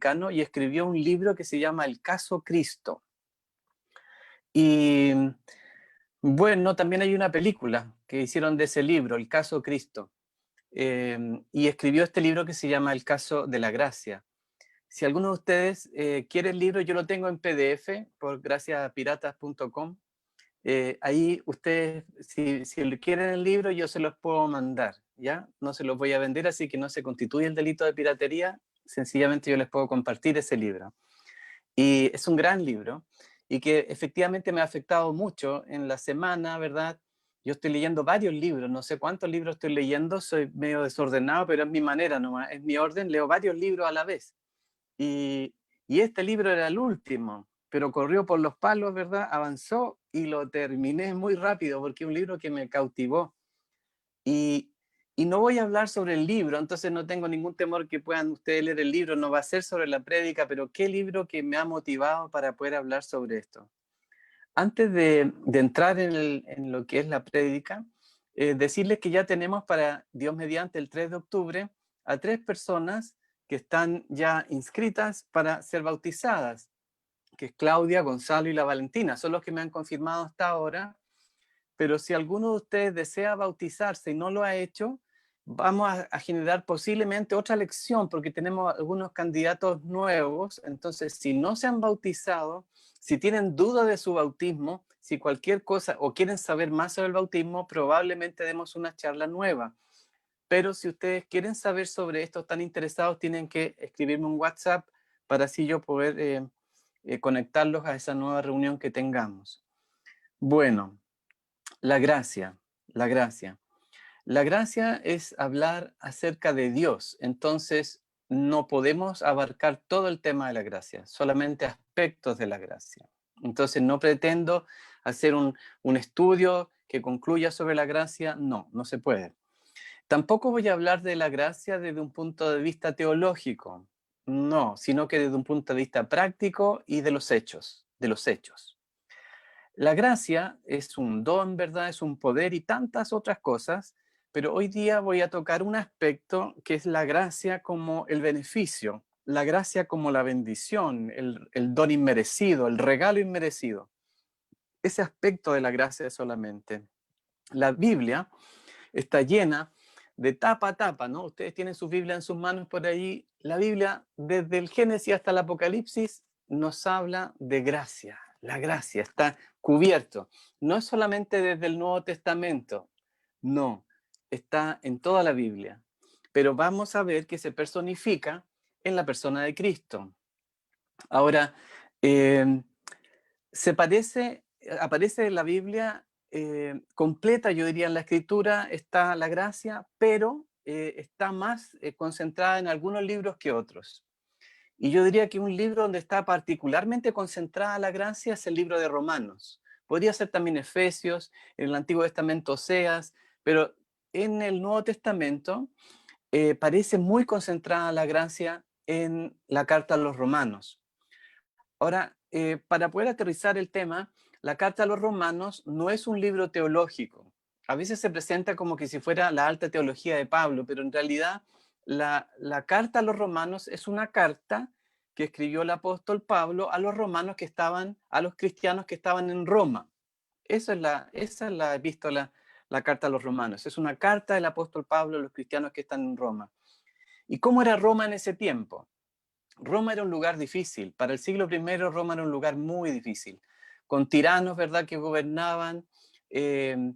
mexicano y escribió un libro que se llama El caso Cristo. Y bueno, también hay una película que hicieron de ese libro, El caso Cristo. Y escribió este libro que se llama El caso de la gracia. Si alguno de ustedes quiere el libro, yo lo tengo en PDF por graciapiratas.com. Ahí ustedes, si quieren el libro, yo se los puedo mandar, ¿ya? No se los voy a vender, así que no se constituye el delito de piratería. Sencillamente yo les puedo compartir ese libro. Y es un gran libro y que efectivamente me ha afectado mucho en la semana, ¿verdad? Yo estoy leyendo varios libros, no sé cuántos libros estoy leyendo, soy medio desordenado, pero es mi manera nomás, es mi orden, leo varios libros a la vez. Y, y este libro era el último, pero corrió por los palos, ¿verdad? Avanzó y lo terminé muy rápido porque es un libro que me cautivó. Y, y no voy a hablar sobre el libro, entonces no tengo ningún temor que puedan ustedes leer el libro, no va a ser sobre la prédica, pero qué libro que me ha motivado para poder hablar sobre esto. Antes de entrar en lo que es la prédica, decirles que ya tenemos para Dios mediante el 3 de octubre a 3 personas que están ya inscritas para ser bautizadas, que es Claudia, Gonzalo y la Valentina. Son los que me han confirmado hasta ahora, pero si alguno de ustedes desea bautizarse y no lo ha hecho, vamos a generar posiblemente otra lección porque tenemos algunos candidatos nuevos. Entonces, si no se han bautizado, si tienen duda de su bautismo, si cualquier cosa o quieren saber más sobre el bautismo, probablemente demos una charla nueva. Pero si ustedes quieren saber sobre esto, están interesados, tienen que escribirme un WhatsApp para así yo poder conectarlos a esa nueva reunión que tengamos. Bueno, la gracia, la gracia. La gracia es hablar acerca de Dios, entonces no podemos abarcar todo el tema de la gracia, solamente aspectos de la gracia. Entonces no pretendo hacer un estudio que concluya sobre la gracia, no se puede. Tampoco voy a hablar de la gracia desde un punto de vista teológico, no, sino que desde un punto de vista práctico y de los hechos, La gracia es un don, ¿verdad? Es un poder y tantas otras cosas, pero hoy día voy a tocar un aspecto que es la gracia como el beneficio, la gracia como la bendición, el don inmerecido, el regalo inmerecido. Ese aspecto de la gracia solamente. La Biblia está llena de tapa a tapa, ¿no? Ustedes tienen su Biblia en sus manos por ahí. La Biblia, desde el Génesis hasta el Apocalipsis, nos habla de gracia. La gracia está cubierto. No es solamente desde el Nuevo Testamento, no, está en toda la Biblia. Pero vamos a ver que se personifica en la persona de Cristo. Ahora, eh, aparece en la Biblia completa, yo diría, en la Escritura está la gracia, pero está más concentrada en algunos libros que otros. Y yo diría que un libro donde está particularmente concentrada la gracia es el libro de Romanos. Podría ser también Efesios, en el Antiguo Testamento Oseas, pero en el Nuevo Testamento parece muy concentrada la gracia en la carta a los romanos. Ahora, para poder aterrizar el tema, la carta a los romanos no es un libro teológico. A veces se presenta como que si fuera la alta teología de Pablo, pero en realidad la carta a los romanos es una carta que escribió el apóstol Pablo a los romanos que estaban, a los cristianos que estaban en Roma. Esa es la epístola, la carta a los romanos. Es una carta del apóstol Pablo a los cristianos que están en Roma. ¿Y cómo era Roma en ese tiempo? Roma era un lugar difícil. Para el siglo I, Roma era un lugar muy difícil, con tiranos, ¿verdad?, que gobernaban. Eh,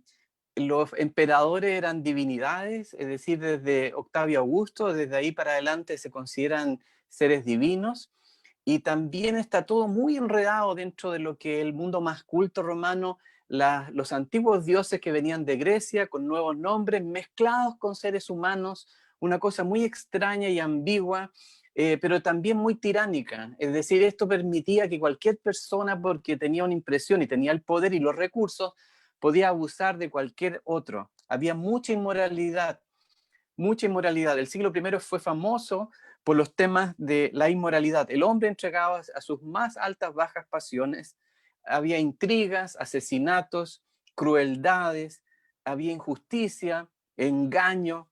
los emperadores eran divinidades, es decir, desde Octavio Augusto, desde ahí para adelante se consideran seres divinos. Y también está todo muy enredado dentro de lo que el mundo más culto romano, los antiguos dioses que venían de Grecia con nuevos nombres mezclados con seres humanos, una cosa muy extraña y ambigua, pero también muy tiránica. Es decir, esto permitía que cualquier persona, porque tenía una impresión y tenía el poder y los recursos, podía abusar de cualquier otro. Había mucha inmoralidad, mucha inmoralidad. El siglo I fue famoso por los temas de la inmoralidad. El hombre entregaba a sus más altas bajas pasiones. Había intrigas, asesinatos, crueldades, había injusticia, engaño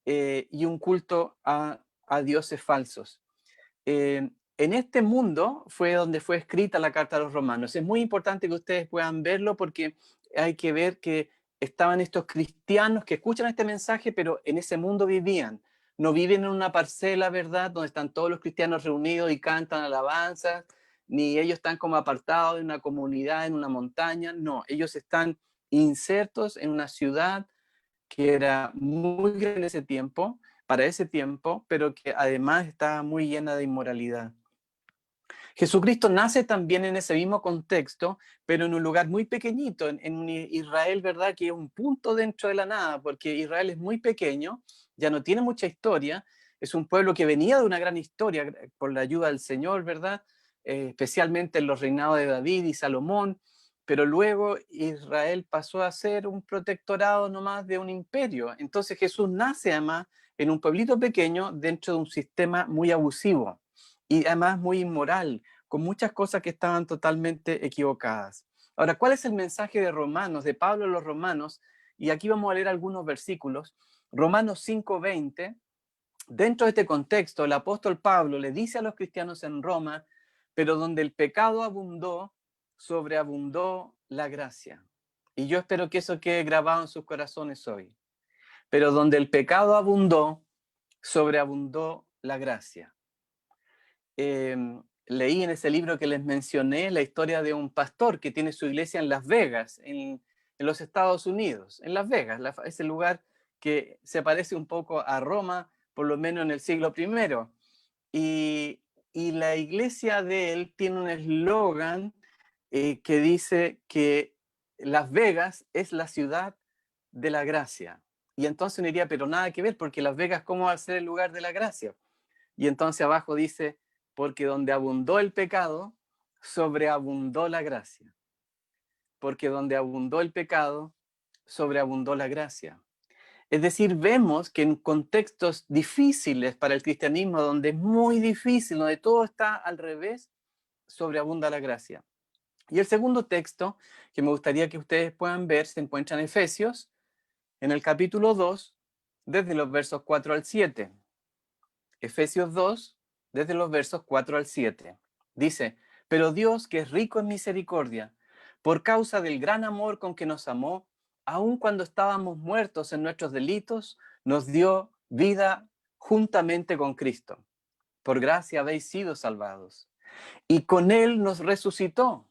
y un culto a dioses falsos. en este mundo fue donde fue escrita la carta a los romanos. Es muy importante que ustedes puedan verlo porque hay que ver que estaban estos cristianos que escuchan este mensaje, pero en ese mundo vivían. No viven en una parcela, ¿verdad?, donde están todos los cristianos reunidos y cantan alabanzas, ni ellos están como apartados de una comunidad en una montaña. No, ellos están insertos en una ciudad que era muy grande ese tiempo, para ese tiempo, pero que además estaba muy llena de inmoralidad. Jesucristo nace también en ese mismo contexto, pero en un lugar muy pequeñito, en un Israel, ¿verdad? Que es un punto dentro de la nada, porque Israel es muy pequeño, ya no tiene mucha historia, es un pueblo que venía de una gran historia por la ayuda del Señor, ¿verdad? Especialmente en los reinados de David y Salomón, pero luego Israel pasó a ser un protectorado nomás de un imperio. Entonces Jesús nace además en un pueblito pequeño dentro de un sistema muy abusivo y además muy inmoral, con muchas cosas que estaban totalmente equivocadas. Ahora, ¿cuál es el mensaje de Romanos, de Pablo a los romanos? Y aquí vamos a leer algunos versículos. Romanos 5:20, dentro de este contexto, el apóstol Pablo le dice a los cristianos en Roma, pero donde el pecado abundó, sobreabundó la gracia. Y yo espero que eso quede grabado en sus corazones hoy. Pero donde el pecado abundó, sobreabundó la gracia. Leí en ese libro que les mencioné la historia de un pastor que tiene su iglesia en Las Vegas, en los Estados Unidos, en Las Vegas, ese lugar que se parece un poco a Roma, por lo menos en el siglo I. Y la iglesia de él tiene un eslogan que dice que Las Vegas es la ciudad de la gracia. Y entonces uno diría, pero nada que ver, porque Las Vegas, ¿cómo va a ser el lugar de la gracia? Y entonces abajo dice, porque donde abundó el pecado, sobreabundó la gracia. Porque donde abundó el pecado, sobreabundó la gracia. Es decir, vemos que en contextos difíciles para el cristianismo, donde es muy difícil, donde todo está al revés, sobreabunda la gracia. Y el segundo texto que me gustaría que ustedes puedan ver se encuentra en Efesios, en el capítulo 2, desde los versos 4 al 7. Efesios 2, desde los versos 4 al 7. Dice, pero Dios, que es rico en misericordia, por causa del gran amor con que nos amó, aun cuando estábamos muertos en nuestros delitos, nos dio vida juntamente con Cristo. Por gracia habéis sido salvados. Y con Él nos resucitó,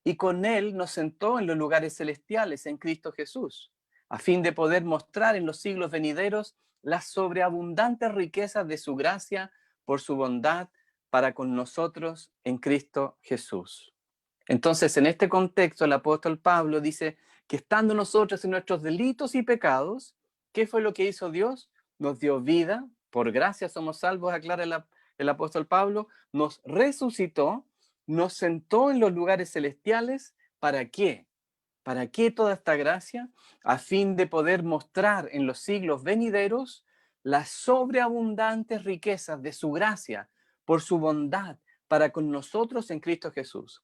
y con Él nos sentó en los lugares celestiales en Cristo Jesús, a fin de poder mostrar en los siglos venideros las sobreabundantes riquezas de su gracia por su bondad para con nosotros en Cristo Jesús. Entonces, en este contexto, el apóstol Pablo dice que estando nosotros en nuestros delitos y pecados, ¿qué fue lo que hizo Dios? Nos dio vida, por gracia somos salvos, aclara el apóstol Pablo, nos resucitó, nos sentó en los lugares celestiales. ¿Para qué? ¿Para qué toda esta gracia? A fin de poder mostrar en los siglos venideros las sobreabundantes riquezas de su gracia por su bondad para con nosotros en Cristo Jesús.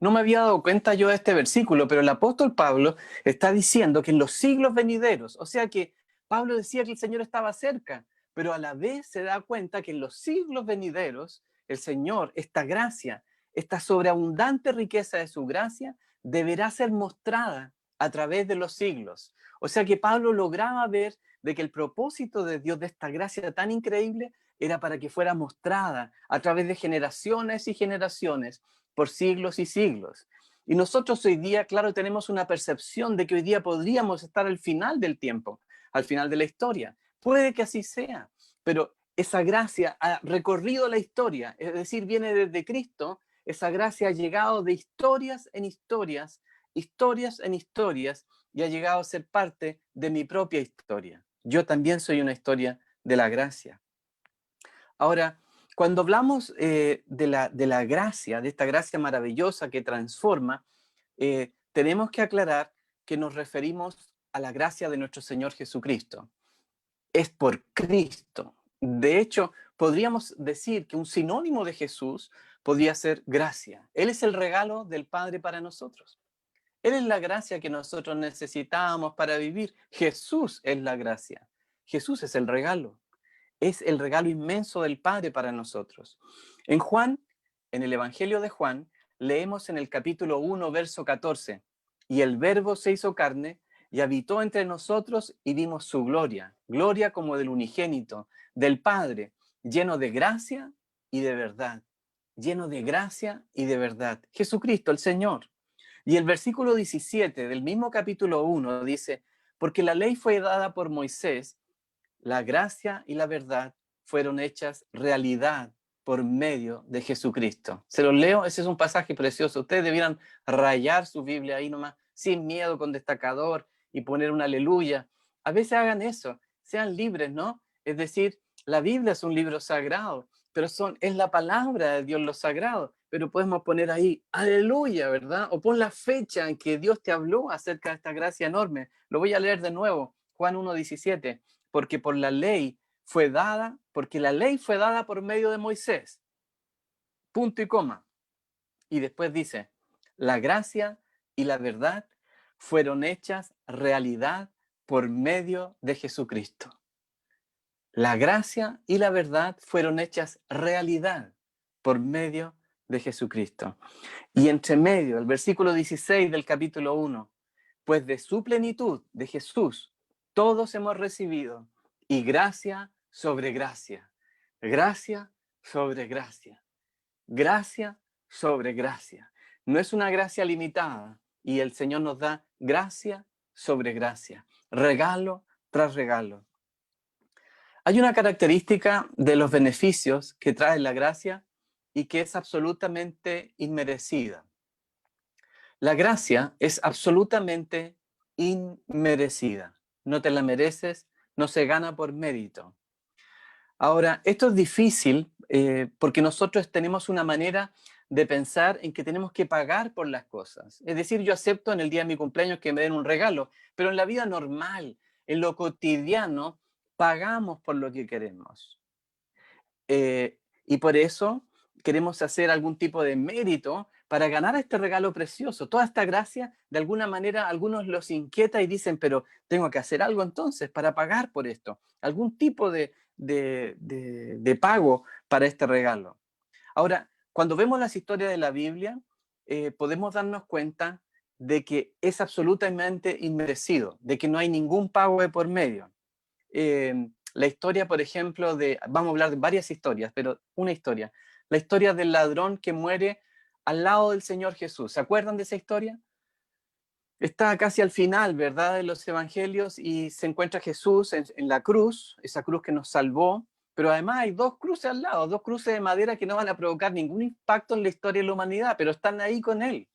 No me había dado cuenta yo de este versículo, pero el apóstol Pablo está diciendo que en los siglos venideros, o sea que Pablo decía que el Señor estaba cerca, pero a la vez se da cuenta que en los siglos venideros el Señor, esta gracia, esta sobreabundante riqueza de su gracia, deberá ser mostrada a través de los siglos. O sea que Pablo lograba ver de que el propósito de Dios de esta gracia tan increíble era para que fuera mostrada a través de generaciones y generaciones por siglos y siglos. Y nosotros hoy día, claro, tenemos una percepción de que hoy día podríamos estar al final del tiempo, al final de la historia. Puede que así sea, pero esa gracia ha recorrido la historia, es decir, viene desde Cristo, esa gracia ha llegado de historias en historias, historias en historias, y ha llegado a ser parte de mi propia historia. Yo también soy una historia de la gracia. Ahora, cuando hablamos de la gracia, de esta gracia maravillosa que transforma, tenemos que aclarar que nos referimos a la gracia de nuestro Señor Jesucristo. Es por Cristo. De hecho, podríamos decir que un sinónimo de Jesús podría ser gracia. Él es el regalo del Padre para nosotros. Él es la gracia que nosotros necesitamos para vivir. Jesús es la gracia. Jesús es el regalo. Es el regalo inmenso del Padre para nosotros. En Juan, en el Evangelio de Juan, leemos en el capítulo 1, verso 14, y el Verbo se hizo carne y habitó entre nosotros y vimos su gloria, gloria como del unigénito, del Padre, lleno de gracia y de verdad, lleno de gracia y de verdad. Jesucristo, el Señor. Y el versículo 17 del mismo capítulo 1 dice, porque la ley fue dada por Moisés, la gracia y la verdad fueron hechas realidad por medio de Jesucristo. Se los leo, ese es un pasaje precioso. Ustedes debieran rayar su Biblia ahí nomás, sin miedo, con destacador y poner un aleluya. A veces hagan eso, sean libres, ¿no? Es decir, la Biblia es un libro sagrado, pero es la palabra de Dios lo sagrado. Pero podemos poner ahí, aleluya, ¿verdad? O pon la fecha en que Dios te habló acerca de esta gracia enorme. Lo voy a leer de nuevo, Juan 1:17, porque la ley fue dada por medio de Moisés, punto y coma. Y después dice, la gracia y la verdad fueron hechas realidad por medio de Jesucristo. La gracia y la verdad fueron hechas realidad por medio de Jesucristo. Y entre medio, el versículo 16 del capítulo 1, pues de su plenitud, de Jesús, todos hemos recibido, y gracia sobre gracia, gracia sobre gracia, gracia sobre gracia. No es una gracia limitada, y el Señor nos da gracia sobre gracia, regalo tras regalo. Hay una característica de los beneficios que trae la gracia y que es absolutamente inmerecida. La gracia es absolutamente inmerecida. No te la mereces, no se gana por mérito. Ahora, esto es difícil porque nosotros tenemos una manera de pensar en que tenemos que pagar por las cosas. Es decir, yo acepto en el día de mi cumpleaños que me den un regalo, pero en la vida normal, en lo cotidiano, pagamos por lo que queremos. Y por eso queremos hacer algún tipo de mérito para ganar este regalo precioso. Toda esta gracia, de alguna manera, algunos los inquieta y dicen, pero tengo que hacer algo entonces para pagar por esto. Algún tipo de pago para este regalo. Ahora, cuando vemos las historias de la Biblia, podemos darnos cuenta de que es absolutamente inmerecido, de que no hay ningún pago de por medio. La historia, por ejemplo, vamos a hablar de varias historias, pero una historia, la historia del ladrón que muere al lado del Señor Jesús. ¿Se acuerdan de esa historia? Está casi al final, ¿verdad?, de los evangelios y se encuentra Jesús en la cruz, esa cruz que nos salvó, pero además hay dos cruces al lado, dos cruces de madera que no van a provocar ningún impacto en la historia de la humanidad, pero están ahí con él.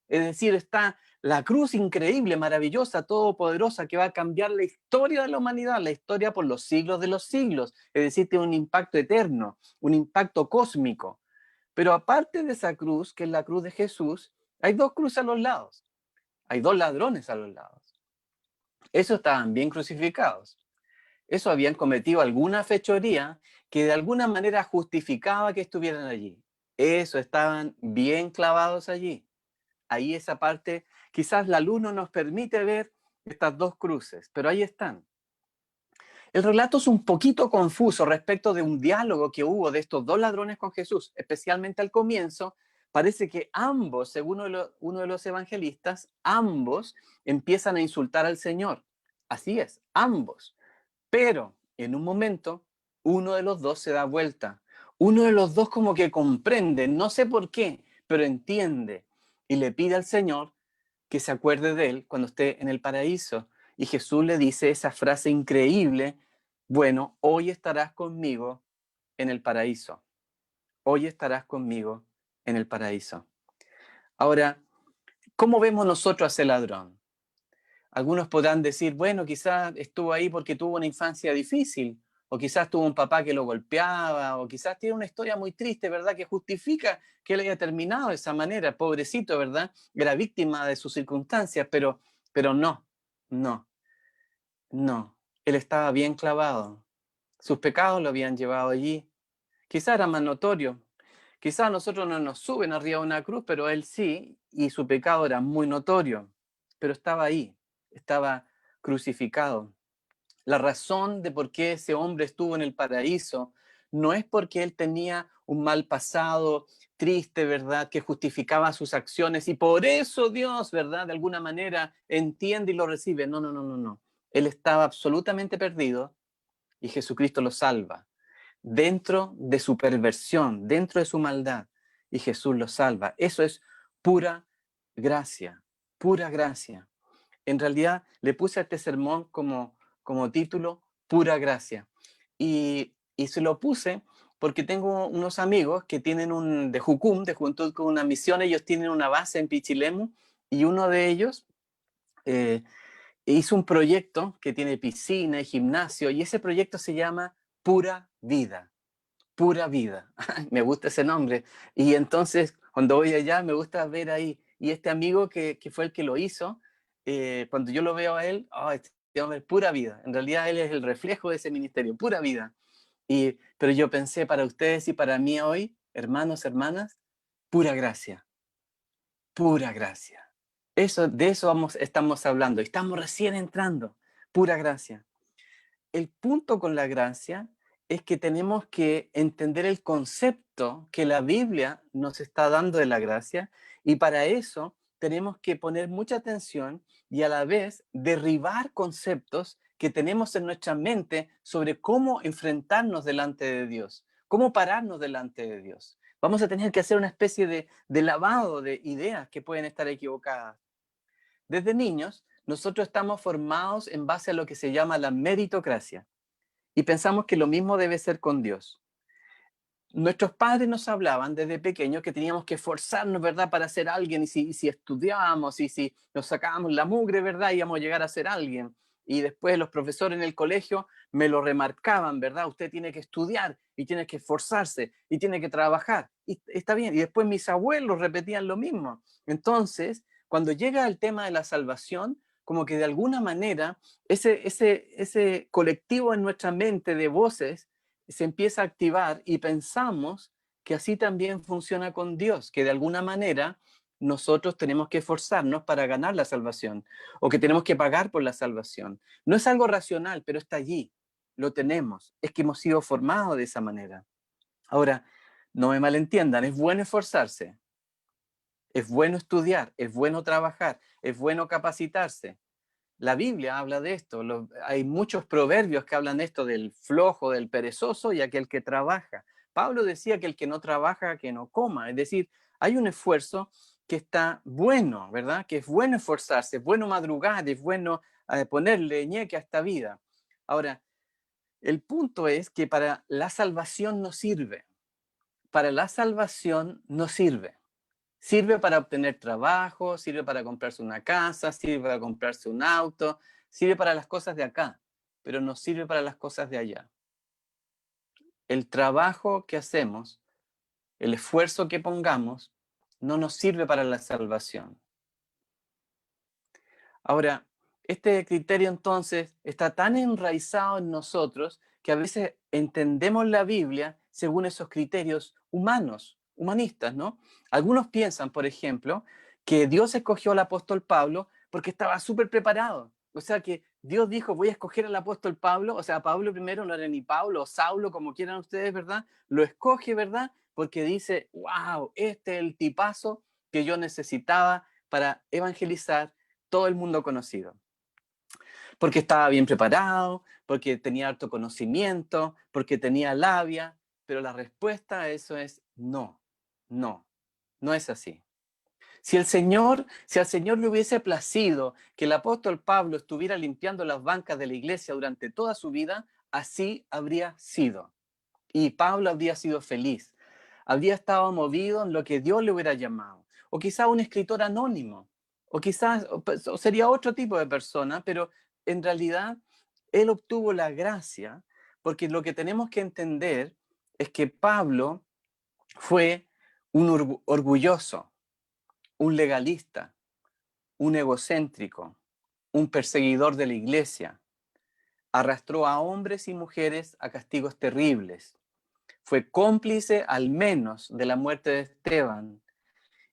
Es decir, está la cruz increíble, maravillosa, todopoderosa, que va a cambiar la historia de la humanidad, la historia por los siglos de los siglos. Es decir, tiene un impacto eterno, un impacto cósmico. Pero aparte de esa cruz, que es la cruz de Jesús, hay dos cruces a los lados. Hay dos ladrones a los lados. Esos estaban bien crucificados. Esos habían cometido alguna fechoría que de alguna manera justificaba que estuvieran allí. Esos estaban bien clavados allí. Ahí esa parte, quizás la luz no nos permite ver estas dos cruces, pero ahí están. El relato es un poquito confuso respecto de un diálogo que hubo de estos dos ladrones con Jesús, especialmente al comienzo. Parece que ambos, según uno de los evangelistas, ambos empiezan a insultar al Señor. Así es, ambos. Pero en un momento, uno de los dos se da vuelta. Uno de los dos como que comprende, no sé por qué, pero entiende y le pide al Señor que se acuerde de él cuando esté en el paraíso. Y Jesús le dice esa frase increíble, bueno, hoy estarás conmigo en el paraíso. Hoy estarás conmigo en el paraíso. Ahora, ¿cómo vemos nosotros a ese ladrón? Algunos podrán decir, bueno, quizás estuvo ahí porque tuvo una infancia difícil, o quizás tuvo un papá que lo golpeaba, o quizás tiene una historia muy triste, ¿verdad?, que justifica que él haya terminado de esa manera, pobrecito, ¿verdad? Era víctima de sus circunstancias, pero no, no, no. Él estaba bien clavado. Sus pecados lo habían llevado allí. Quizás era más notorio. Quizás a nosotros no nos suben arriba de una cruz, pero él sí, y su pecado era muy notorio. Pero estaba ahí, estaba crucificado. La razón de por qué ese hombre estuvo en el paraíso no es porque él tenía un mal pasado triste, ¿verdad?, que justificaba sus acciones y por eso Dios, ¿verdad?, de alguna manera entiende y lo recibe. No, no, no, no, no. Él estaba absolutamente perdido y Jesucristo lo salva dentro de su perversión, dentro de su maldad, y Jesús lo salva. Eso es pura gracia, pura gracia. En realidad le puse a este sermón como título Pura Gracia. Y se lo puse porque tengo unos amigos que tienen de Jucum, de Juventud con una Misión, ellos tienen una base en Pichilemu y uno de ellos eh, hizo un proyecto que tiene piscina y gimnasio y ese proyecto se llama Pura Vida. Pura Vida. Me gusta ese nombre. Y entonces, cuando voy allá, me gusta ver ahí. Y este amigo que fue el que lo hizo, cuando yo lo veo a él, oh, este hombre es pura vida. En realidad, él es el reflejo de ese ministerio, pura vida. Pero yo pensé para ustedes y para mí hoy, hermanos, hermanas, pura gracia, pura gracia. De eso estamos hablando. Estamos recién entrando. Pura gracia. El punto con la gracia es que tenemos que entender el concepto que la Biblia nos está dando de la gracia y para eso tenemos que poner mucha atención y a la vez derribar conceptos que tenemos en nuestra mente sobre cómo enfrentarnos delante de Dios, cómo pararnos delante de Dios. Vamos a tener que hacer una especie de lavado de ideas que pueden estar equivocadas. Desde niños, nosotros estamos formados en base a lo que se llama la meritocracia y pensamos que lo mismo debe ser con Dios. Nuestros padres nos hablaban desde pequeños que teníamos que esforzarnos, ¿verdad?, para ser alguien, y si estudiábamos, y si nos sacábamos la mugre, ¿verdad?, íbamos a llegar a ser alguien. Y después los profesores en el colegio me lo remarcaban, ¿verdad? Usted tiene que estudiar, y tiene que esforzarse, y tiene que trabajar. Y está bien. Y después mis abuelos repetían lo mismo. Entonces, cuando llega el tema de la salvación, como que de alguna manera ese colectivo en nuestra mente de voces se empieza a activar y pensamos que así también funciona con Dios, que de alguna manera nosotros tenemos que esforzarnos para ganar la salvación o que tenemos que pagar por la salvación. No es algo racional, pero está allí, lo tenemos, es que hemos sido formados de esa manera. Ahora, no me malentiendan, es bueno esforzarse, es bueno estudiar, es bueno trabajar, es bueno capacitarse, la Biblia habla de esto. Hay muchos proverbios que hablan de esto del flojo, del perezoso y aquel que trabaja. Pablo decía que el que no trabaja, que no coma. Es decir, hay un esfuerzo que está bueno, ¿verdad? Que es bueno esforzarse, es bueno madrugar, es bueno ponerle ñeque a esta vida. Ahora, el punto es que para la salvación no sirve. Para la salvación no sirve. Sirve para obtener trabajo, sirve para comprarse una casa, sirve para comprarse un auto, sirve para las cosas de acá, pero no sirve para las cosas de allá. El trabajo que hacemos, el esfuerzo que pongamos, no nos sirve para la salvación. Ahora, este criterio entonces está tan enraizado en nosotros que a veces entendemos la Biblia según esos criterios humanos, humanistas, ¿no? Algunos piensan, por ejemplo, que Dios escogió al apóstol Pablo porque estaba súper preparado. O sea que Dios dijo, voy a escoger al apóstol Pablo. O sea, Pablo primero no era ni Pablo o Saulo, como quieran ustedes, ¿verdad? Lo escoge, ¿verdad? Porque dice, wow, este es el tipazo que yo necesitaba para evangelizar todo el mundo conocido. Porque estaba bien preparado, porque tenía alto conocimiento, porque tenía labia, pero la respuesta a eso es no, no, no es así. Si al Señor le hubiese placido que el apóstol Pablo estuviera limpiando las bancas de la iglesia durante toda su vida, así habría sido. Y Pablo habría sido feliz, habría estado movido en lo que Dios le hubiera llamado. O quizá un escritor anónimo, o quizás o sería otro tipo de persona, pero en realidad él obtuvo la gracia, porque lo que tenemos que entender es que Pablo fue un orgulloso, un legalista, un egocéntrico, un perseguidor de la iglesia. Arrastró a hombres y mujeres a castigos terribles. Fue cómplice al menos de la muerte de Esteban.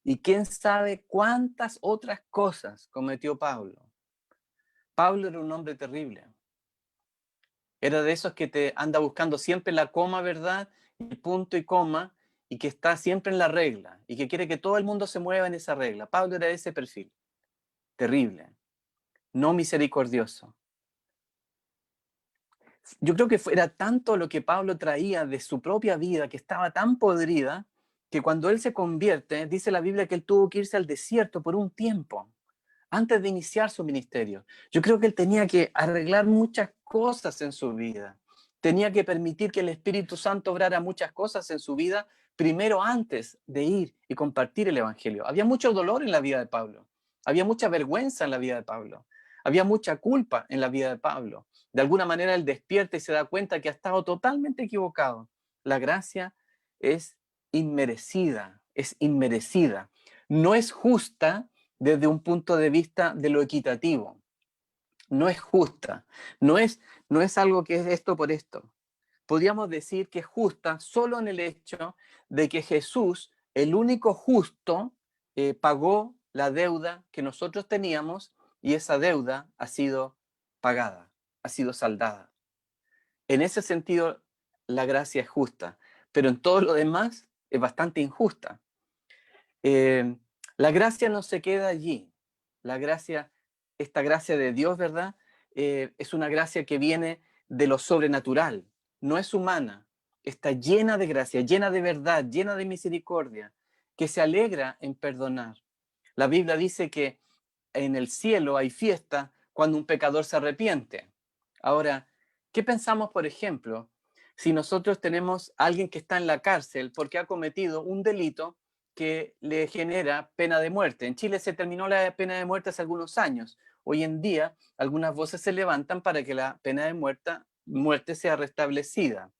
Y quién sabe cuántas otras cosas cometió Pablo. Pablo era un hombre terrible. Era de esos que te anda buscando siempre la coma, ¿verdad? El punto y coma, y que está siempre en la regla, y que quiere que todo el mundo se mueva en esa regla. Pablo era de ese perfil. Terrible, no misericordioso. Yo creo que era tanto lo que Pablo traía de su propia vida, que estaba tan podrida, que cuando él se convierte, dice la Biblia que él tuvo que irse al desierto por un tiempo, antes de iniciar su ministerio. Yo creo que él tenía que arreglar muchas cosas en su vida. Tenía que permitir que el Espíritu Santo obrara muchas cosas en su vida, primero antes de ir y compartir el Evangelio. Había mucho dolor en la vida de Pablo. Había mucha vergüenza en la vida de Pablo. Había mucha culpa en la vida de Pablo. De alguna manera él despierta y se da cuenta que ha estado totalmente equivocado. La gracia es inmerecida, es inmerecida. No es justa desde un punto de vista de lo equitativo. No es justa. No es algo que es esto por esto. Podríamos decir que es justa solo en el hecho de que Jesús, el único justo, pagó la deuda que nosotros teníamos y esa deuda ha sido pagada, ha sido saldada. En ese sentido, la gracia es justa, pero en todo lo demás es bastante injusta. Eh, la gracia no se queda allí. La gracia, esta gracia de Dios, ¿verdad? Es una gracia que viene de lo sobrenatural, no es humana, está llena de gracia, llena de verdad, llena de misericordia, que se alegra en perdonar. La Biblia dice que en el cielo hay fiesta cuando un pecador se arrepiente. Ahora, ¿qué pensamos, por ejemplo, si nosotros tenemos a alguien que está en la cárcel porque ha cometido un delito que le genera pena de muerte? En Chile se terminó la pena de muerte hace algunos años. Hoy en día, algunas voces se levantan para que la pena de muerte sea restablecida.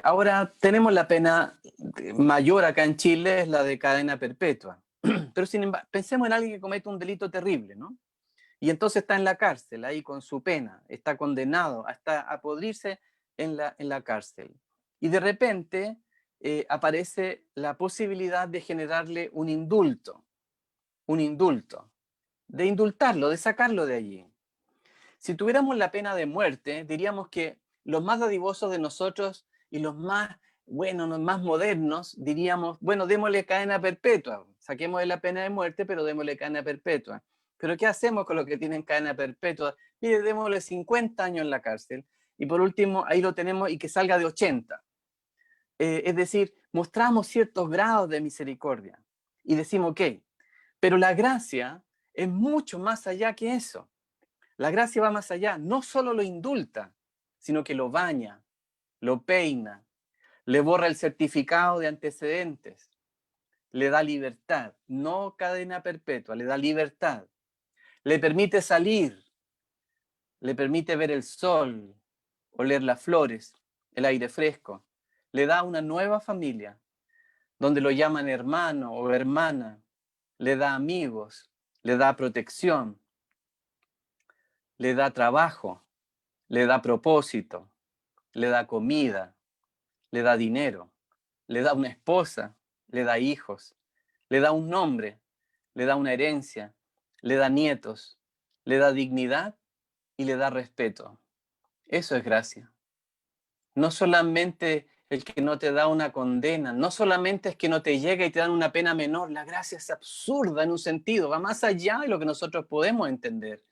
Ahora tenemos la pena mayor acá en Chile, es la de cadena perpetua. Pero sin embargo, pensemos en alguien que comete un delito terrible, ¿no? Y entonces está en la cárcel, ahí con su pena, está condenado hasta a podrirse en la cárcel. Y de repente aparece la posibilidad de generarle un indulto, de indultarlo, de sacarlo de allí. Si tuviéramos la pena de muerte, diríamos que los más dadivosos de nosotros y los más, bueno, los más modernos, diríamos, bueno, démosle cadena perpetua, saquemos la pena de muerte, pero démosle cadena perpetua. Pero ¿qué hacemos con los que tienen cadena perpetua? Mire, démosle 50 años en la cárcel y por último ahí lo tenemos y que salga de 80. Es decir, mostramos ciertos grados de misericordia y decimos, ok, pero la gracia es mucho más allá que eso. La gracia va más allá, no solo lo indulta, sino que lo baña, lo peina, le borra el certificado de antecedentes, le da libertad, no cadena perpetua, le da libertad, le permite salir, le permite ver el sol, oler las flores, el aire fresco, le da una nueva familia, donde lo llaman hermano o hermana, le da amigos, le da protección, le da trabajo, le da propósito, le da comida, le da dinero, le da una esposa, le da hijos, le da un nombre, le da una herencia, le da nietos, le da dignidad y le da respeto. Eso es gracia. No solamente el que no te da una condena, no solamente es que no te llega y te dan una pena menor, la gracia es absurda en un sentido, va más allá de lo que nosotros podemos entender.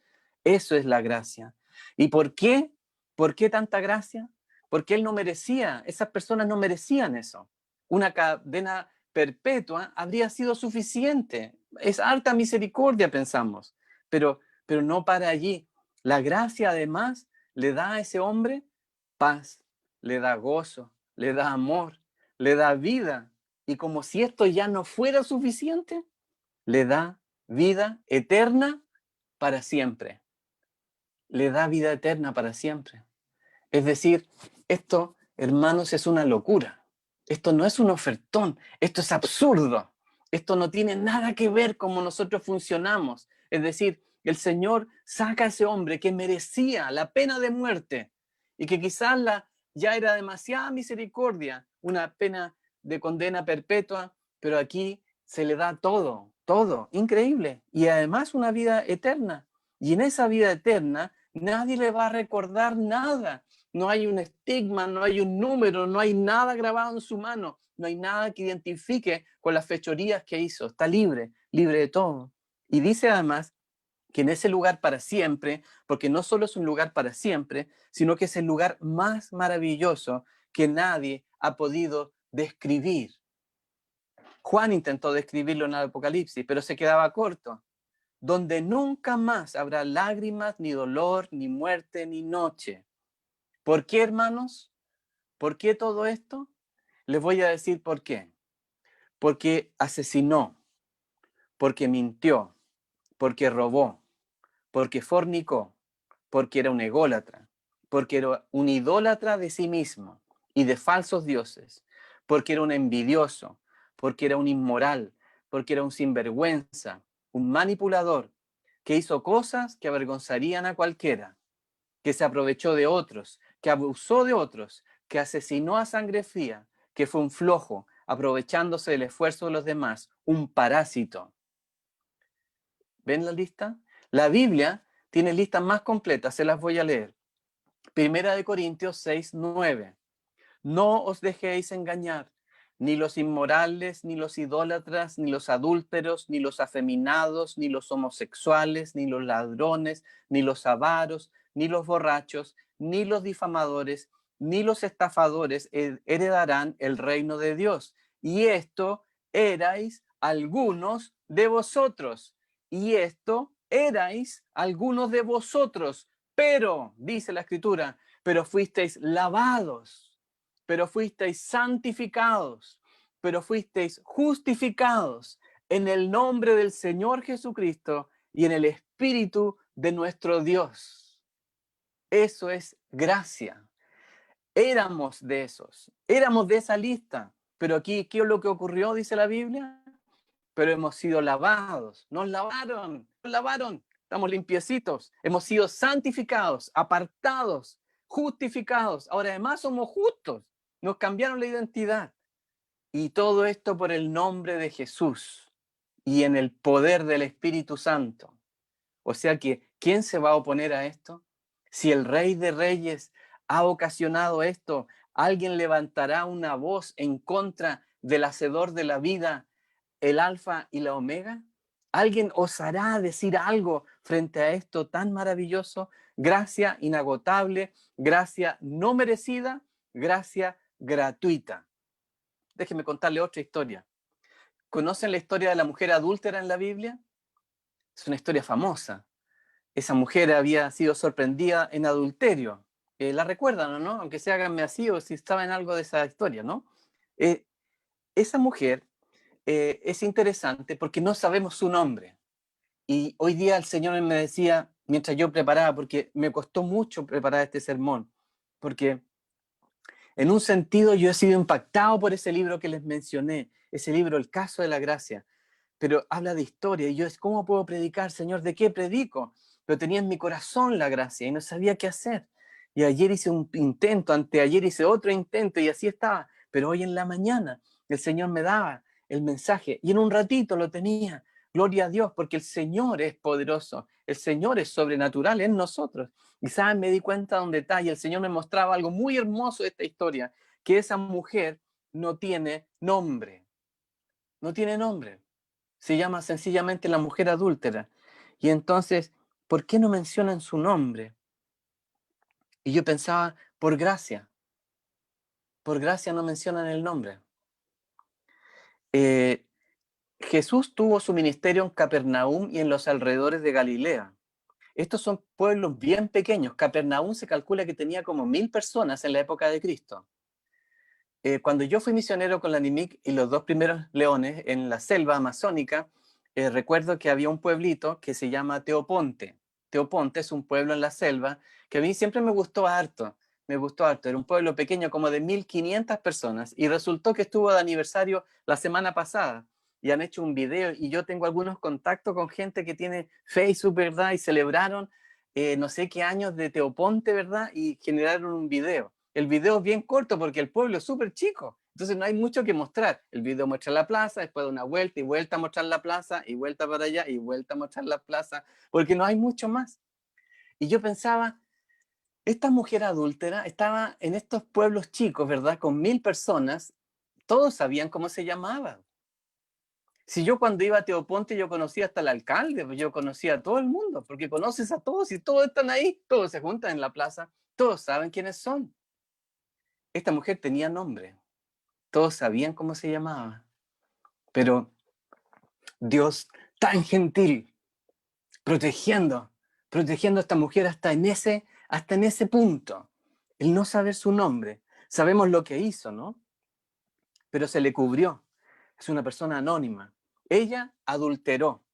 Eso es la gracia. ¿Y por qué? ¿Por qué tanta gracia? Porque él no merecía, esas personas no merecían eso. Una cadena perpetua habría sido suficiente. Es harta misericordia, pensamos, pero no para allí. La gracia además le da a ese hombre paz, le da gozo, le da amor, le da vida. Y como si esto ya no fuera suficiente, le da vida eterna para siempre. Le da vida eterna para siempre. Es decir, esto, hermanos, es una locura. Esto no es un ofertón, esto es absurdo. Esto no tiene nada que ver cómo nosotros funcionamos. Es decir, el Señor saca a ese hombre que merecía la pena de muerte y que quizás ya era demasiada misericordia, una pena de condena perpetua, pero aquí se le da todo, todo, increíble. Y además una vida eterna. Y en esa vida eterna Nadie le va a recordar nada. No hay un estigma, no hay un número, no hay nada grabado en su mano, no hay nada que identifique con las fechorías que hizo. Está libre, libre de todo. Y dice además que en ese lugar para siempre, porque no solo es un lugar para siempre, sino que es el lugar más maravilloso que nadie ha podido describir. Juan intentó describirlo en el Apocalipsis, pero se quedaba corto. Donde nunca más habrá lágrimas, ni dolor, ni muerte, ni noche. ¿Por qué, hermanos? ¿Por qué todo esto? Les voy a decir por qué. Porque asesinó, porque mintió, porque robó, porque fornicó, porque era un ególatra, porque era un idólatra de sí mismo y de falsos dioses, porque era un envidioso, porque era un inmoral, porque era un sinvergüenza, un manipulador, que hizo cosas que avergonzarían a cualquiera, que se aprovechó de otros, que abusó de otros, que asesinó a sangre fría, que fue un flojo, aprovechándose del esfuerzo de los demás, un parásito. ¿Ven la lista? La Biblia tiene listas más completas, se las voy a leer. Primera de Corintios 6:9. No os dejéis engañar, ni los inmorales, ni los idólatras, ni los adúlteros, ni los afeminados, ni los homosexuales, ni los ladrones, ni los avaros, ni los borrachos, ni los difamadores, ni los estafadores heredarán el reino de Dios. Y esto erais algunos de vosotros. Y esto erais algunos de vosotros. Pero, dice la Escritura, pero fuisteis lavados, pero fuisteis santificados, pero fuisteis justificados en el nombre del Señor Jesucristo y en el Espíritu de nuestro Dios. Eso es gracia. Éramos de esos, éramos de esa lista. Pero aquí, ¿qué es lo que ocurrió? Dice la Biblia. Pero hemos sido lavados, nos lavaron, estamos limpiecitos, hemos sido santificados, apartados, justificados. Ahora además somos justos, nos cambiaron la identidad. Y todo esto por el nombre de Jesús y en el poder del Espíritu Santo. O sea que, ¿quién se va a oponer a esto? Si el Rey de Reyes ha ocasionado esto, ¿alguien levantará una voz en contra del Hacedor de la vida, el Alfa y la Omega? ¿Alguien osará decir algo frente a esto tan maravilloso? Gracia inagotable, gracia no merecida, gracia gratuita. Déjenme contarle otra historia. ¿Conocen la historia de la mujer adúltera en la Biblia? Es una historia famosa. Esa mujer había sido sorprendida en adulterio. ¿La recuerdan o no? Aunque se háganme así o si saben algo de esa historia, ¿no? Eh, esa mujer es interesante porque no sabemos su nombre. Y hoy día el Señor me decía, mientras yo preparaba, porque me costó mucho preparar este sermón, porque en un sentido yo he sido impactado por ese libro que les mencioné, ese libro, El caso de la gracia, pero habla de historia y yo es, ¿cómo puedo predicar, Señor? ¿De qué predico? Pero tenía en mi corazón la gracia y no sabía qué hacer. Y ayer hice un intento, anteayer hice otro intento y así estaba. Pero hoy en la mañana el Señor me daba el mensaje y en un ratito lo tenía. Gloria a Dios, porque el Señor es poderoso, el Señor es sobrenatural en nosotros. Y saben, me di cuenta de un detalle, el Señor me mostraba algo muy hermoso de esta historia, que esa mujer no tiene nombre, no tiene nombre. Se llama sencillamente la mujer adúltera. Y entonces, ¿por qué no mencionan su nombre? Y yo pensaba, por gracia no mencionan el nombre. Eh, Jesús tuvo su ministerio en Capernaum y en los alrededores de Galilea. Estos son pueblos bien pequeños. Capernaum se calcula que tenía como 1000 personas en la época de Cristo. Cuando yo fui misionero con la NIMIC y los dos primeros leones en la selva amazónica, recuerdo que había un pueblito que se llama Teoponte. Teoponte es un pueblo en la selva que a mí siempre me gustó harto. Me gustó harto. Era un pueblo pequeño como de 1500 personas y resultó que estuvo de aniversario la semana pasada y han hecho un video y yo tengo algunos contactos con gente que tiene Facebook, ¿verdad? Y celebraron no sé qué años de Teoponte, ¿verdad? Y generaron un video. El video es bien corto porque el pueblo es súper chico, entonces no hay mucho que mostrar. El video muestra la plaza, después de una vuelta y vuelta a mostrar la plaza y vuelta para allá y vuelta a mostrar la plaza, porque no hay mucho más. Y yo pensaba, esta mujer adúltera estaba en estos pueblos chicos, ¿verdad? Con 1000 personas, todos sabían cómo se llamaba. Si yo cuando iba a Teoponte yo conocía hasta el alcalde, pues yo conocía a todo el mundo, porque conoces a todos y todos están ahí, todos se juntan en la plaza, todos saben quiénes son. Esta mujer tenía nombre, todos sabían cómo se llamaba, pero Dios tan gentil, protegiendo, protegiendo a esta mujer hasta en ese punto, el no saber su nombre. Sabemos lo que hizo, ¿no? Pero se le cubrió. Es una persona anónima. Ella adulteró,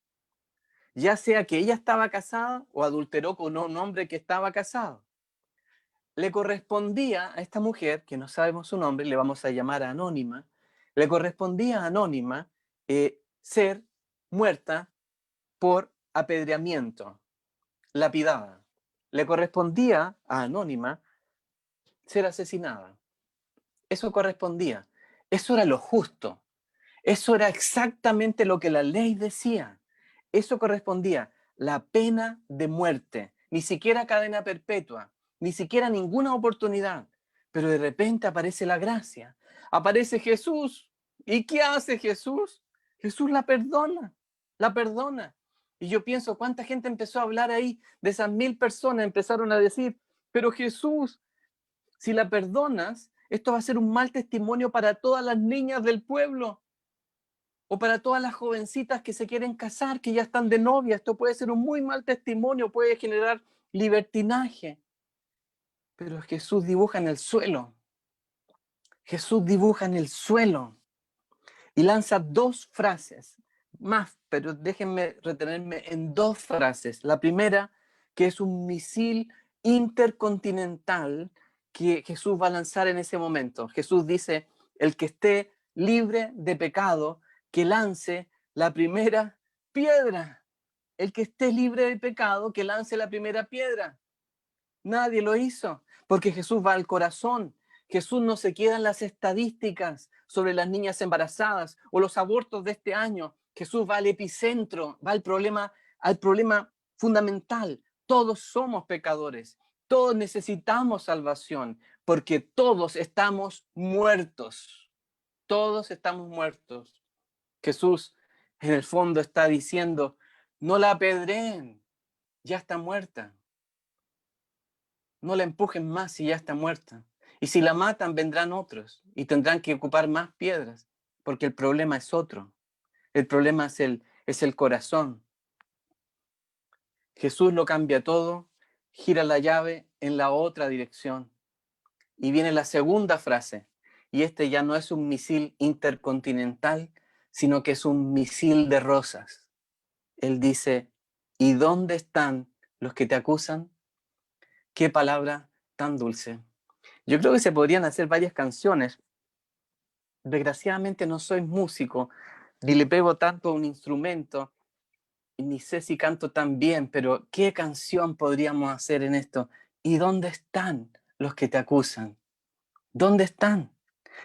ya sea que ella estaba casada o adulteró con un hombre que estaba casado. Le correspondía a esta mujer, que no sabemos su nombre, le vamos a llamar a Anónima, le correspondía a Anónima ser muerta por apedreamiento, lapidada. Le correspondía a Anónima ser asesinada. Eso correspondía. Eso era lo justo. Eso era exactamente lo que la ley decía. Eso correspondía, la pena de muerte, ni siquiera cadena perpetua, ni siquiera ninguna oportunidad. Pero de repente aparece la gracia, aparece Jesús. ¿Y qué hace Jesús? Jesús la perdona, la perdona. Y yo pienso, ¿cuánta gente empezó a hablar ahí? De esas 1000 personas empezaron a decir, pero Jesús, si la perdonas, esto va a ser un mal testimonio para todas las niñas del pueblo o para todas las jovencitas que se quieren casar, que ya están de novia. Esto puede ser un muy mal testimonio, puede generar libertinaje. Pero Jesús dibuja en el suelo. Jesús dibuja en el suelo y lanza 2 frases más, pero déjenme retenerme en 2 frases. La primera, que es un misil intercontinental que Jesús va a lanzar en ese momento. Jesús dice, el que esté libre de pecado, que lance la primera piedra. El que esté libre de pecado, que lance la primera piedra. Nadie lo hizo, porque Jesús va al corazón. Jesús no se queda en las estadísticas sobre las niñas embarazadas o los abortos de este año. Jesús va al epicentro, va al problema fundamental. Todos somos pecadores, todos necesitamos salvación, porque todos estamos muertos. Todos estamos muertos. Jesús, en el fondo, está diciendo, no la apedreen, ya está muerta. No la empujen más si ya está muerta. Y si la matan, vendrán otros y tendrán que ocupar más piedras, porque el problema es otro. El problema es el corazón. Jesús lo cambia todo, gira la llave en la otra dirección. Y viene la segunda frase. Y este ya no es un misil intercontinental, sino que es un misil de rosas. Él dice, ¿y dónde están los que te acusan? Qué palabra tan dulce. Yo creo que se podrían hacer varias canciones. Desgraciadamente no soy músico, ni le pego tanto a un instrumento, ni sé si canto tan bien, pero ¿qué canción podríamos hacer en esto? ¿Y dónde están los que te acusan? ¿Dónde están?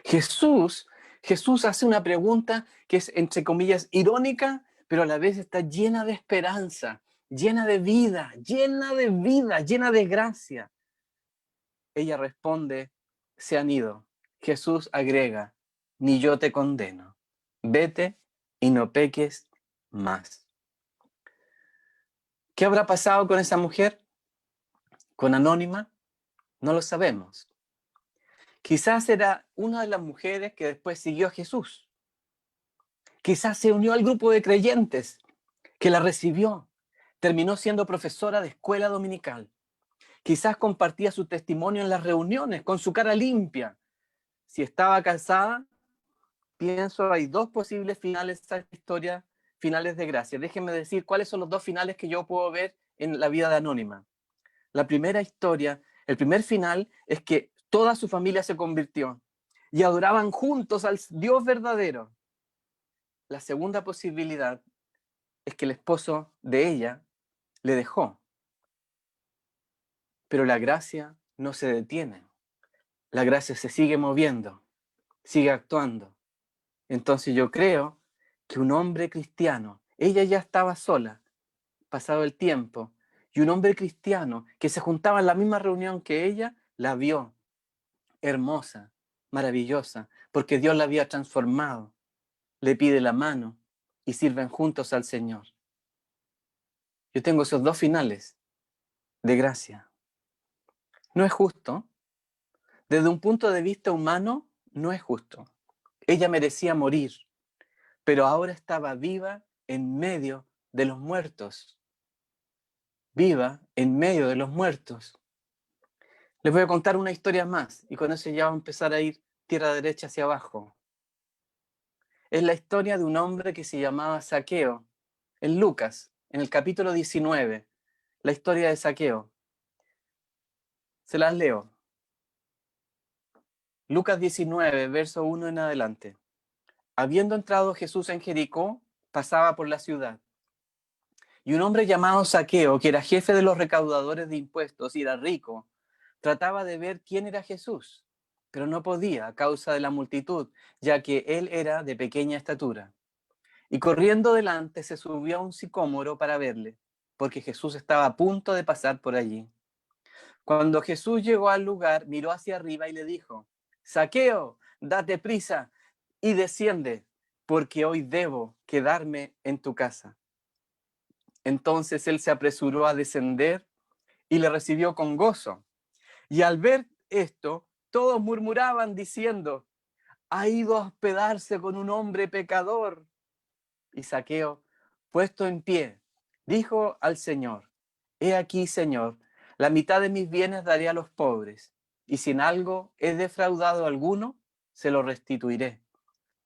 Jesús, Jesús hace una pregunta que es, entre comillas, irónica, pero a la vez está llena de esperanza, llena de vida, llena de vida, llena de gracia. Ella responde, se han ido. Jesús agrega, ni yo te condeno. Vete y no peques más. ¿Qué habrá pasado con esa mujer? ¿Con Anónima? No lo sabemos. Quizás era una de las mujeres que después siguió a Jesús. Quizás se unió al grupo de creyentes que la recibió. Terminó siendo profesora de escuela dominical. Quizás compartía su testimonio en las reuniones con su cara limpia. Si estaba casada, pienso hay 2 posibles finales a esta historia, finales de gracia. Déjenme decir cuáles son los 2 finales que yo puedo ver en la vida de Anónima. La primera historia, el primer final es que toda su familia se convirtió y adoraban juntos al Dios verdadero. La segunda posibilidad es que el esposo de ella le dejó, pero la gracia no se detiene. La gracia se sigue moviendo, sigue actuando. Entonces yo creo que un hombre cristiano, ella ya estaba sola, pasado el tiempo, Y un hombre cristiano que se juntaba en la misma reunión que ella, la vio hermosa, maravillosa, porque Dios la había transformado. Le pide la mano y sirven juntos al Señor. Yo tengo esos dos finales de gracia. No es justo. Desde un punto de vista humano, no es justo. Ella merecía morir, pero ahora estaba viva en medio de los muertos. Viva en medio de los muertos. Les voy a contar una historia más y con eso ya va a empezar a ir tierra derecha hacia abajo. Es la historia de un hombre que se llamaba Zaqueo, en Lucas, en el capítulo 19, la historia de Zaqueo. Se las leo. Lucas 19, verso 1 en adelante. Habiendo entrado Jesús en Jericó, pasaba por la ciudad. Y un hombre llamado Zaqueo, que era jefe de los recaudadores de impuestos y era rico, trataba de ver quién era Jesús, pero no podía a causa de la multitud, ya que él era de pequeña estatura. Y corriendo delante se subió a un sicómoro para verle, porque Jesús estaba a punto de pasar por allí. Cuando Jesús llegó al lugar, miró hacia arriba y le dijo: Zaqueo, date prisa y desciende, porque hoy debo quedarme en tu casa. Entonces él se apresuró a descender y le recibió con gozo. Y al ver esto, todos murmuraban diciendo: ha ido a hospedarse con un hombre pecador. Y Zaqueo, puesto en pie, dijo al Señor: he aquí, Señor, la mitad de mis bienes daré a los pobres, y si en algo he defraudado a alguno, se lo restituiré,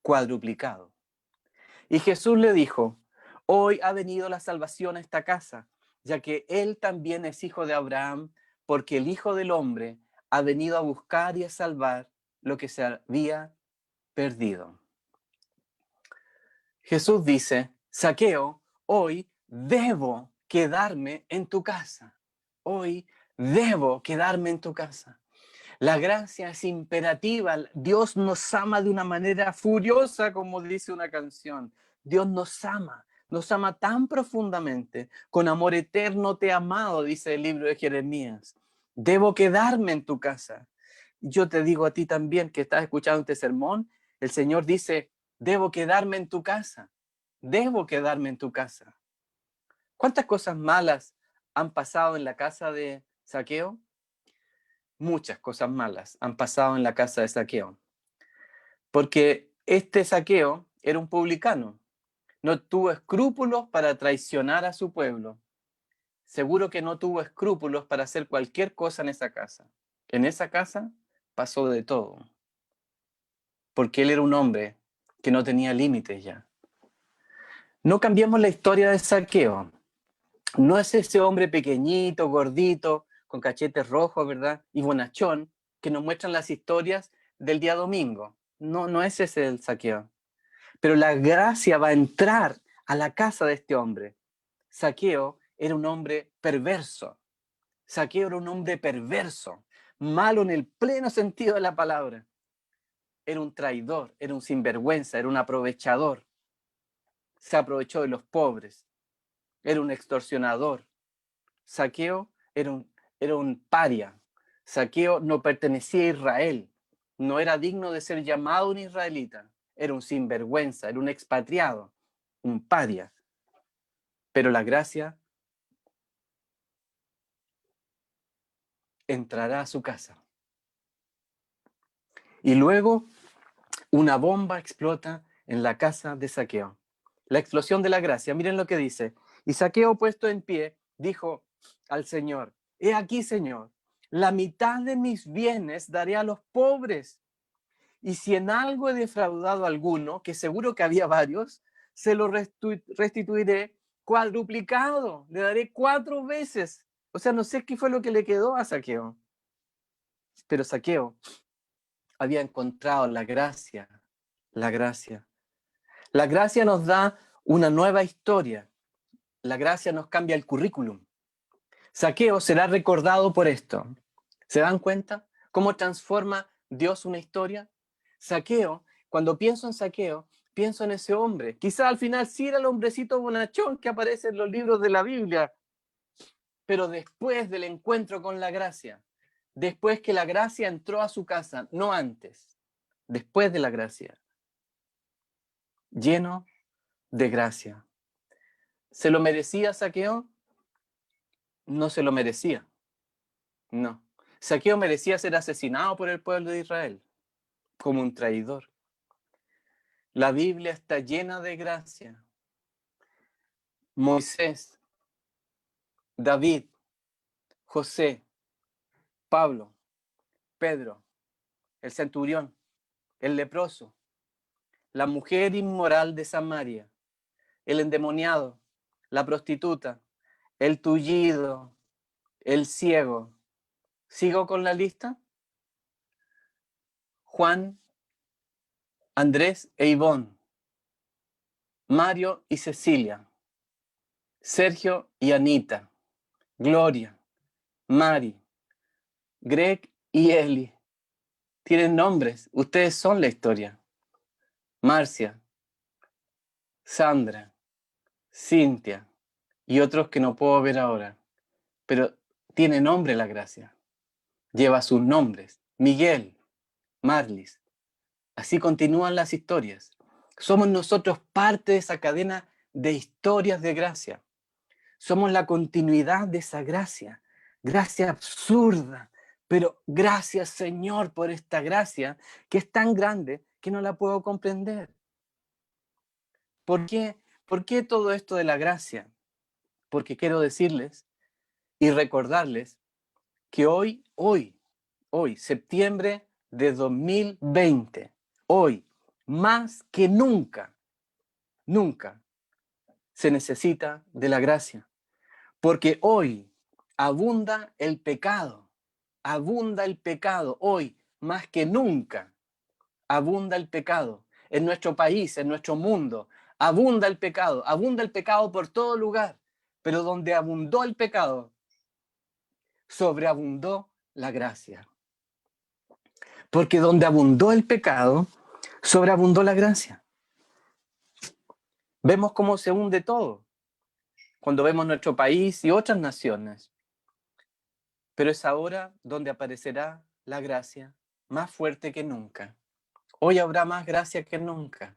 cuadruplicado. Y Jesús le dijo: hoy ha venido la salvación a esta casa, ya que él también es hijo de Abraham, porque el Hijo del Hombre ha venido a buscar y a salvar lo que se había perdido. Jesús dice: Zaqueo, hoy debo quedarme en tu casa. Hoy debo quedarme en tu casa. La gracia es imperativa. Dios nos ama de una manera furiosa, como dice una canción. Dios nos ama tan profundamente. Con amor eterno te he amado, dice el libro de Jeremías. Debo quedarme en tu casa. Yo te digo a ti también que estás escuchando este sermón, el Señor dice: debo quedarme en tu casa. Debo quedarme en tu casa. ¿Cuántas cosas malas han pasado en la casa de Zaqueo? Muchas cosas malas han pasado en la casa de Zaqueo. Porque este Zaqueo era un publicano. No tuvo escrúpulos para traicionar a su pueblo. Seguro que no tuvo escrúpulos para hacer cualquier cosa en esa casa. En esa casa pasó de todo. Porque él era un hombre que no tenía límites ya. No cambiemos la historia de Zaqueo. No es ese hombre pequeñito, gordito, con cachetes rojos, ¿verdad? Y bonachón, que nos muestran las historias del día domingo. No, no es ese el Zaqueo. Pero la gracia va a entrar a la casa de este hombre. Zaqueo era un hombre perverso. Zaqueo era un hombre perverso, malo en el pleno sentido de la palabra. Era un traidor, era un sinvergüenza, era un aprovechador. Se aprovechó de los pobres. Era un extorsionador. Zaqueo era un paria. Zaqueo no pertenecía a Israel. No era digno de ser llamado un israelita. Era un sinvergüenza, era un expatriado, un paria. Pero la gracia entrará a su casa. Y luego una bomba explota en la casa de Zaqueo. La explosión de la gracia. Miren lo que dice. Y Zaqueo, puesto en pie, dijo al Señor: he aquí, Señor, la mitad de mis bienes daré a los pobres. Y si en algo he defraudado a alguno, que seguro que había varios, se lo restituiré cuadruplicado. Le daré 4 veces. O sea, no sé qué fue lo que le quedó a Zaqueo. Pero Zaqueo había encontrado la gracia. La gracia. La gracia nos da una nueva historia. La gracia nos cambia el currículum. Zaqueo será recordado por esto. ¿Se dan cuenta cómo transforma Dios una historia? Zaqueo, cuando pienso en Zaqueo, pienso en ese hombre. Quizá al final sí era el hombrecito bonachón que aparece en los libros de la Biblia. pero después del encuentro con la gracia, después que la gracia entró a su casa, no antes, después de la gracia, lleno de gracia. ¿Se lo merecía Zaqueo? No se lo merecía, no. Zaqueo merecía ser asesinado por el pueblo de Israel, como un traidor. La Biblia está llena de gracia. Moisés, David, José, Pablo, Pedro, el centurión, el leproso, la mujer inmoral de Samaria, el endemoniado, la prostituta, el tullido, el ciego. ¿Sigo con la lista? Juan, Andrés e Ivonne, Mario y Cecilia, Sergio y Anita, Gloria, Mari, Greg y Eli. Tienen nombres, ustedes son la historia. Marcia, Sandra, Cintia y otros que no puedo ver ahora. Pero tiene nombre la gracia. Lleva sus nombres. Miguel, Marlis. Así continúan las historias. Somos nosotros parte de esa cadena de historias de gracia. Somos la continuidad de esa gracia. Gracia absurda. Pero gracias, Señor, por esta gracia que es tan grande que no la puedo comprender. ¿Por qué? ¿Por qué todo esto de la gracia? Porque quiero decirles y recordarles que hoy, septiembre de 2020, hoy, más que nunca, nunca se necesita de la gracia. Porque hoy abunda el pecado hoy, más que nunca, abunda el pecado. En nuestro país, en nuestro mundo, abunda el pecado por todo lugar. Pero donde abundó el pecado, sobreabundó la gracia. Porque donde abundó el pecado, sobreabundó la gracia. Vemos cómo se hunde todo cuando vemos nuestro país y otras naciones. Pero es ahora donde aparecerá la gracia más fuerte que nunca. Hoy habrá más gracia que nunca.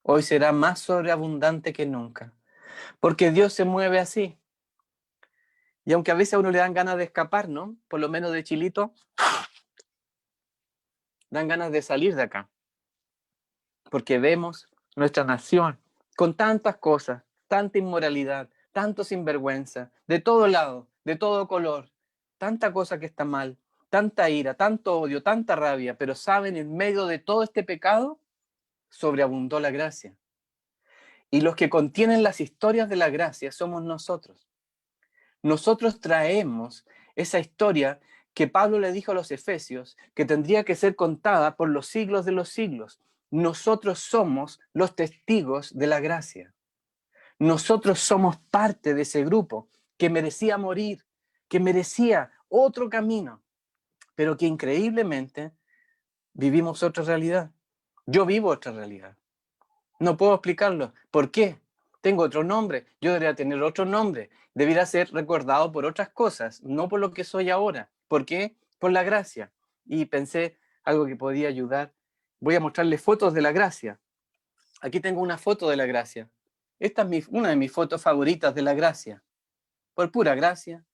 Hoy será más sobreabundante que nunca. Porque Dios se mueve así. Y aunque a veces a uno le dan ganas de escapar, ¿no? Por lo menos de Chilito, dan ganas de salir de acá. Porque vemos nuestra nación con tantas cosas, tanta inmoralidad, tanto sinvergüenza, de todo lado, de todo color, tanta cosa que está mal, tanta ira, tanto odio, tanta rabia, pero saben, en medio de todo este pecado, sobreabundó la gracia. Y los que contienen las historias de la gracia somos nosotros. Nosotros traemos esa historia que Pablo le dijo a los efesios, que tendría que ser contada por los siglos de los siglos. Nosotros somos los testigos de la gracia. Nosotros somos parte de ese grupo que merecía morir, que merecía otro camino, pero que increíblemente vivimos otra realidad. Yo vivo otra realidad. No puedo explicarlo. ¿Por qué? Tengo otro nombre. Yo debería tener otro nombre. Debería ser recordado por otras cosas, no por lo que soy ahora. ¿Por qué? Por la gracia. Y pensé algo que podía ayudar. Voy a mostrarles fotos de la gracia. Aquí tengo una foto de la gracia. Esta es una de mis fotos favoritas de la gracia. Por pura gracia.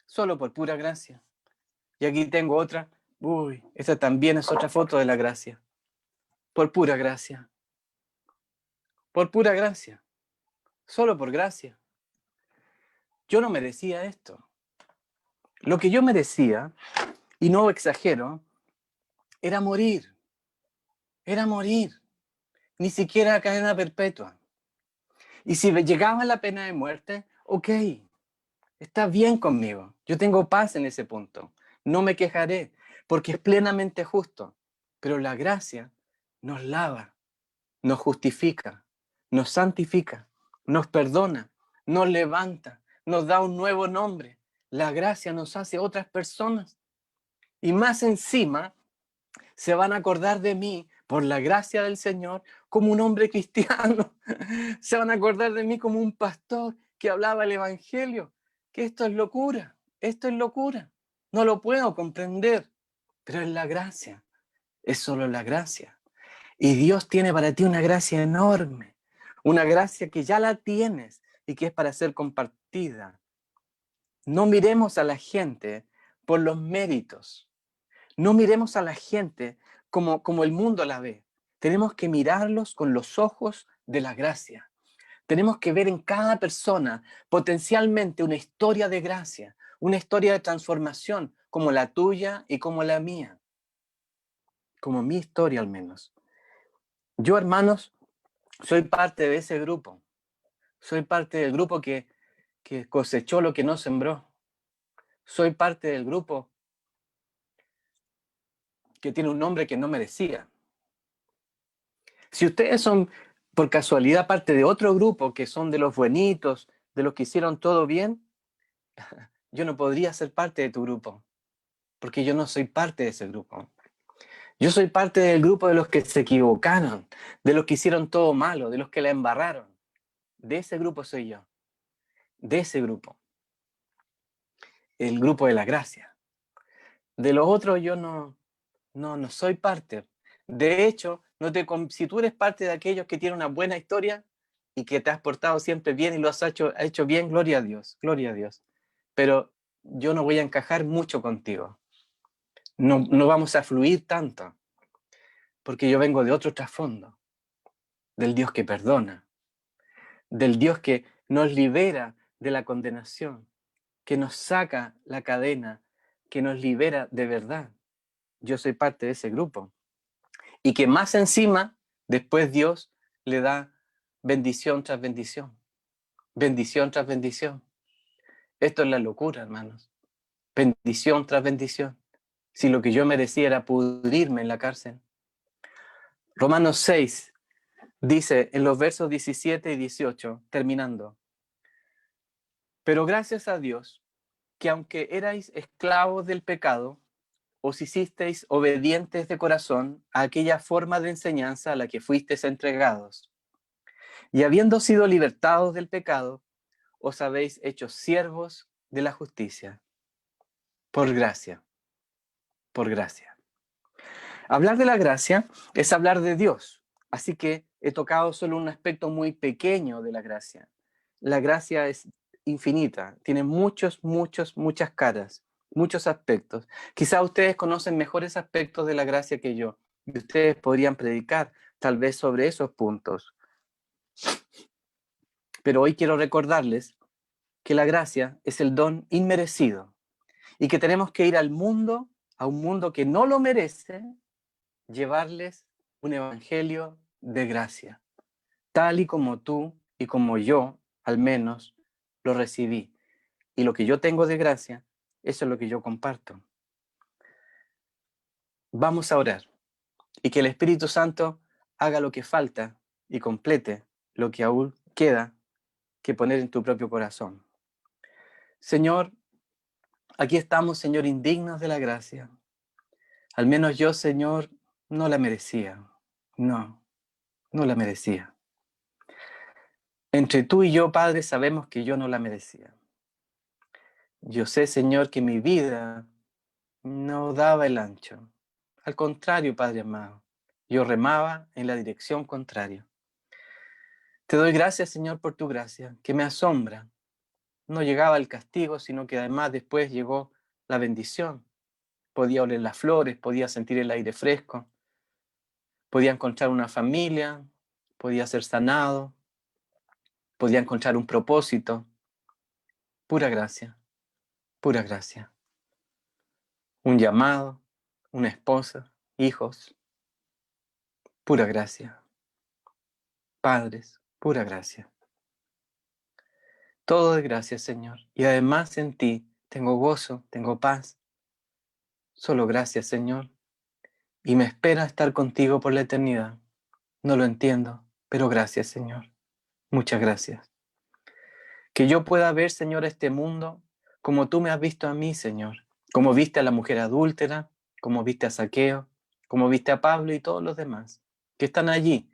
Solo por pura gracia. Y aquí tengo otra. Uy, esta también es otra foto de la gracia. Por pura gracia. Por pura gracia. Solo por gracia. Yo no merecía esto. Lo que yo merecía, y no exagero, era morir. Era morir. Ni siquiera cadena perpetua. Y si llegaba la pena de muerte, ok, está bien conmigo. Yo tengo paz en ese punto. No me quejaré, porque es plenamente justo. Pero la gracia nos lava, nos justifica, nos santifica, nos perdona, nos levanta, nos da un nuevo nombre. La gracia nos hace otras personas. Y más encima, se van a acordar de mí, por la gracia del Señor, como un hombre cristiano. Se van a acordar de mí como un pastor que hablaba el Evangelio. que esto es locura, no lo puedo comprender, pero es la gracia, es solo la gracia. Y Dios tiene para ti una gracia enorme, una gracia que ya la tienes y que es para ser compartida. No miremos a la gente por los méritos, no miremos a la gente como el mundo la ve. Tenemos que mirarlos con los ojos de la gracia. Tenemos que ver en cada persona potencialmente una historia de gracia, una historia de transformación, como la tuya y como la mía, como mi historia al menos. Yo, hermanos, soy parte de ese grupo. Soy parte del grupo que cosechó lo que no sembró. Soy parte del grupo que tiene un nombre que no merecía. Si ustedes son por casualidad parte de otro grupo que son de los buenitos, de los que hicieron todo bien, yo no podría ser parte de tu grupo, porque yo no soy parte de ese grupo. Yo soy parte del grupo de los que se equivocaron, de los que hicieron todo malo, de los que la embarraron. De ese grupo soy yo, de ese grupo, el grupo de la gracia. De los otros yo no soy parte. De hecho, si tú eres parte de aquellos que tienen una buena historia y que te has portado siempre bien y lo has hecho bien, gloria a Dios, gloria a Dios. Pero yo no voy a encajar mucho contigo. No vamos a fluir tanto, porque yo vengo de otro trasfondo, del Dios que perdona, del Dios que nos libera de la condenación, que nos saca la cadena, que nos libera de verdad. Yo soy parte de ese grupo. Y que más encima, después Dios le da bendición tras bendición, bendición tras bendición. Esto es la locura, hermanos. Bendición tras bendición. Si lo que yo merecía era pudrirme en la cárcel. Romanos 6 dice en los versos 17 y 18, terminando: pero gracias a Dios, que aunque erais esclavos del pecado, os hicisteis obedientes de corazón a aquella forma de enseñanza a la que fuisteis entregados. Y habiendo sido libertados del pecado, os habéis hecho siervos de la justicia. Por gracia, por gracia. Hablar de la gracia es hablar de Dios. Así que he tocado solo un aspecto muy pequeño de la gracia. La gracia es infinita, tiene muchas caras, muchos aspectos. Quizá ustedes conocen mejores aspectos de la gracia que yo, y ustedes podrían predicar tal vez sobre esos puntos. Pero hoy quiero recordarles que la gracia es el don inmerecido y que tenemos que ir al mundo, a un mundo que no lo merece, llevarles un evangelio de gracia, tal y como tú y como yo, al menos, lo recibí. Y lo que yo tengo de gracia, eso es lo que yo comparto. Vamos a orar y que el Espíritu Santo haga lo que falta y complete lo que aún queda que poner en tu propio corazón. Señor, aquí estamos, Señor, indignos de la gracia. Al menos yo, Señor, no la merecía. No la merecía. Entre tú y yo, Padre, sabemos que yo no la merecía. Yo sé, Señor, que mi vida no daba el ancho. Al contrario, Padre amado, yo remaba en la dirección contraria. Te doy gracias, Señor, por tu gracia, que me asombra. No llegaba el castigo, sino que además después llegó la bendición. Podía oler las flores, podía sentir el aire fresco, podía encontrar una familia, podía ser sanado, podía encontrar un propósito. Pura gracia, pura gracia. Un llamado, una esposa, hijos, pura gracia. Padres, pura gracia. Todo de gracia, Señor. Y además en ti tengo gozo, tengo paz. Solo gracias, Señor. Y me espera estar contigo por la eternidad. No lo entiendo, pero gracias, Señor. Muchas gracias. Que yo pueda ver, Señor, este mundo como tú me has visto a mí, Señor. Como viste a la mujer adúltera, como viste a Zaqueo, como viste a Pablo y todos los demás, que están allí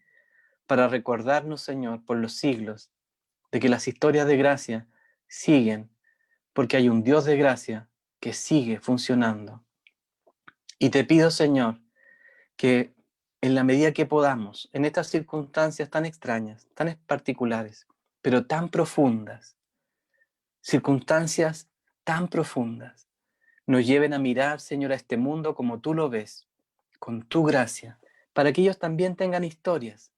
para recordarnos, Señor, por los siglos, de que las historias de gracia siguen porque hay un Dios de gracia que sigue funcionando. Y te pido, Señor, que en la medida que podamos, en estas circunstancias tan extrañas, tan particulares, pero tan profundas, circunstancias tan profundas, nos lleven a mirar, Señor, a este mundo como tú lo ves, con tu gracia, para que ellos también tengan historias,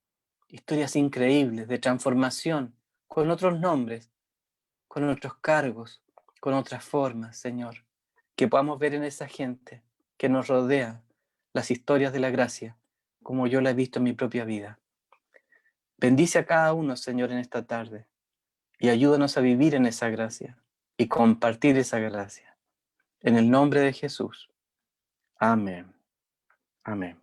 historias increíbles de transformación, con otros nombres, con otros cargos, con otras formas, Señor, que podamos ver en esa gente que nos rodea las historias de la gracia, como yo la he visto en mi propia vida. Bendice a cada uno, Señor, en esta tarde, y ayúdanos a vivir en esa gracia y compartir esa gracia. En el nombre de Jesús. Amén. Amén.